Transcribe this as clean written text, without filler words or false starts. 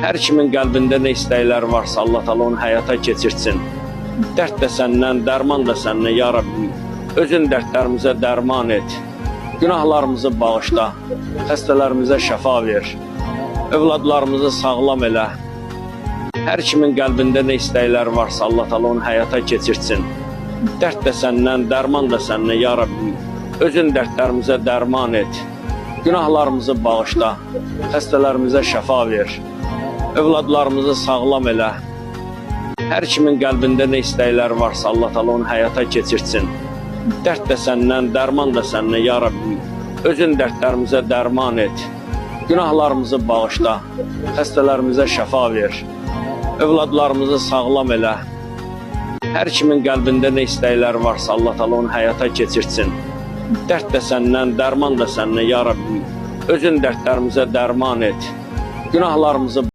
Hər kimin qəlbində nə istəklər varsa Allah Taala onu həyata keçirtsin. Dərd də səndən, dərman da səndən ya Rabbi. Özün dərdlərimizə dərman et. Günahlarımızı bağışla. Xəstələrimizə şəfa ver. Övladlarımızı sağlam elə. Hər kimin qəlbində nə istəklər varsa Allah Taala onu həyata keçirtsin. Dərd də səndən, dərman da səndən ya Rabbi. Özün dərdlərimizə dərman et. Günahlarımızı bağışla. Xəstələrimizə şəfa ver. Övladlarımızı sağlam elə. Hər kimin qəlbində nə istəklər varsa Allah Taala onu həyata keçirtsin. Dərd də səndən, dərman da səndən ya Rabbi. Özün dərdlərimizə dərman et. Günahlarımızı bağışla. Xəstələrimizə şəfa ver. Övladlarımızı sağlam elə. Hər kimin qəlbində nə istəklər varsa Allah Taala onu həyata keçirtsin. Dərd də səndən, dərman da səndən ya Rabbi. Özün dərdlərimizə dərman et. Günahlarımızı